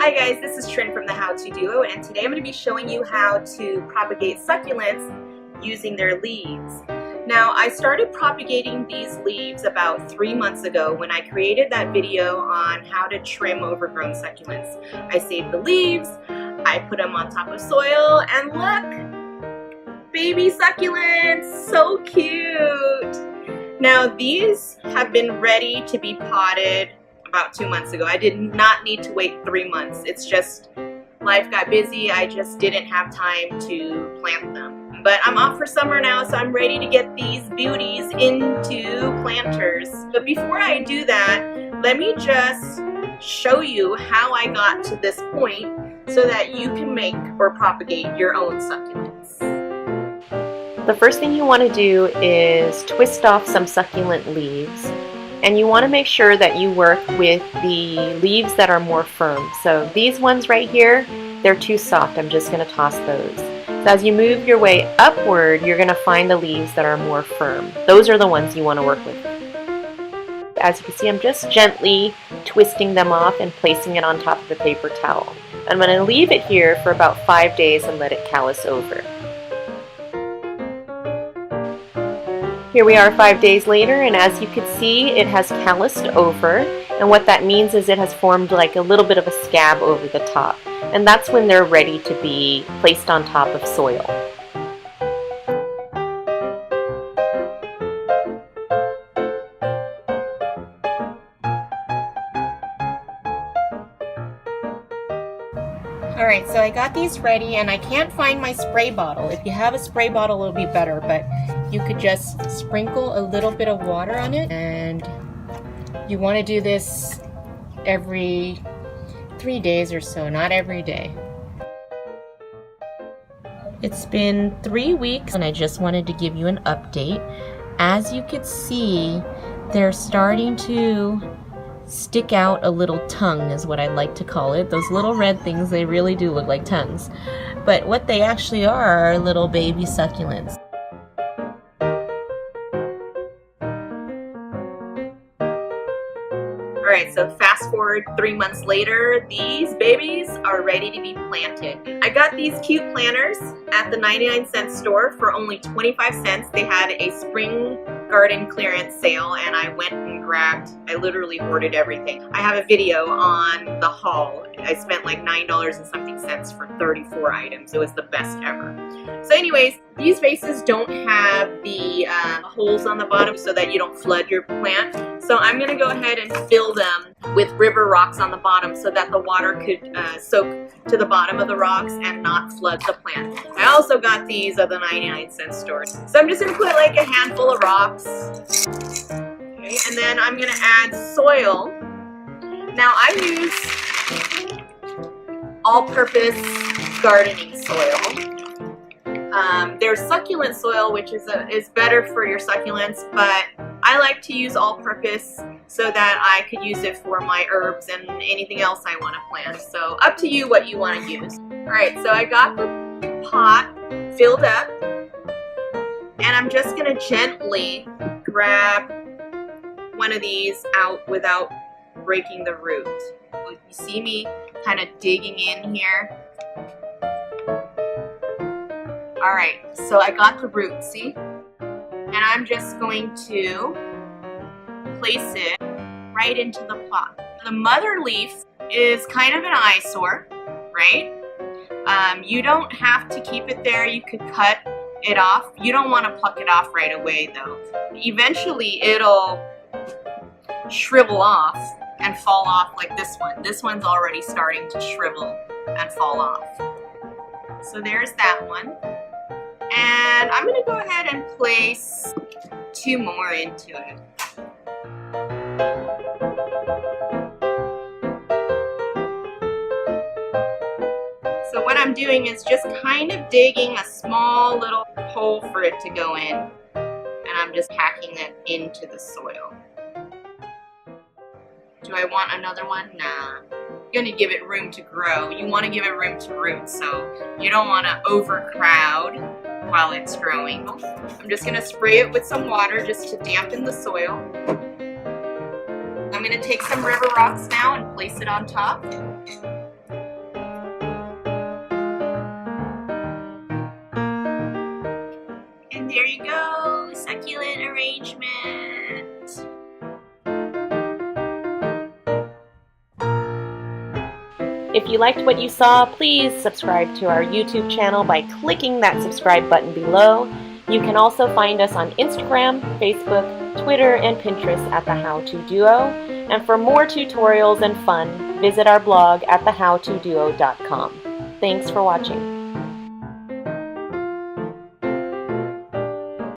Hi guys, this is Trin from the How To Duo, and today I'm going to be showing you how to propagate succulents using their leaves. Now, I started propagating these leaves about 3 months ago when I created that video on how to trim overgrown succulents. I saved the leaves, I put them on top of soil, and look! Baby succulents! So cute! Now, these have been ready to be potted about 2 months ago. I did not need to wait 3 months. It's just life got busy. I just didn't have time to plant them. But I'm off for summer now, so I'm ready to get these beauties into planters. But before I do that, let me just show you how I got to this point so that you can make or propagate your own succulents. The first thing you want to do is twist off some succulent leaves. And you want to make sure that you work with the leaves that are more firm. So these ones right here, they're too soft. I'm just going to toss those. So as you move your way upward, you're going to find the leaves that are more firm. Those are the ones you want to work with. As you can see, I'm just gently twisting them off and placing it on top of the paper towel. I'm going to leave it here for about 5 days and let it callus over. Here we are 5 days later, and as you can see, it has calloused over, and what that means is it has formed like a little bit of a scab over the top, and that's when they're ready to be placed on top of soil. Alright, so I got these ready, and I can't find my spray bottle. If you have a spray bottle, it'll be better, but you could just sprinkle a little bit of water on it, and you want to do this every 3 days or so, not every day. It's been 3 weeks, and I just wanted to give you an update. As you could see, they're starting to stick out a little tongue, is what I'd like to call it. Those little red things, they really do look like tongues. But what they actually are little baby succulents. Alright, so fast forward 3 months later, these babies are ready to be planted. I got these cute planters at the 99-cent store for only 25 cents. They had a spring garden clearance sale, and I went and grabbed, I literally hoarded everything. I have a video on the haul. I spent like $9 and something cents for 34 items. It was the best ever. So anyways, these vases don't have the holes on the bottom so that you don't flood your plant. So I'm going to go ahead and fill them with river rocks on the bottom so that the water could soak to the bottom of the rocks and not flood the plant. I also got these at the 99-cent store. So I'm just going to put like a handful of rocks. Okay, and then I'm going to add soil. Now I use all-purpose gardening soil. There's succulent soil, which is better for your succulents, but I like to use all-purpose so that I could use it for my herbs and anything else I want to plant. So up to you what you want to use. Alright, so I got the pot filled up, and I'm just going to gently grab one of these out without breaking the root. You see me kind of digging in here? Alright, so I got the root, see? And I'm just going to place it right into the pot. The mother leaf is kind of an eyesore, right? You don't have to keep it there. You could cut it off. You don't want to pluck it off right away though. Eventually it'll shrivel off and fall off like this one. This one's already starting to shrivel and fall off. So there's that one. And I'm going to go ahead and place 2 more into it. So what I'm doing is just kind of digging a small little hole for it to go in. And I'm just packing it into the soil. Do I want another one? Nah. You're going to give it room to grow. You want to give it room to root, so you don't want to overcrowd while it's growing. I'm just going to spray it with some water just to dampen the soil. I'm going to take some river rocks now and place it on top. engagement. If you liked what you saw, please subscribe to our YouTube channel by clicking that subscribe button below. You can also find us on Instagram, Facebook, Twitter, and Pinterest at The How To Duo. And for more tutorials and fun, visit our blog at thehowtoduo.com. Thanks for watching.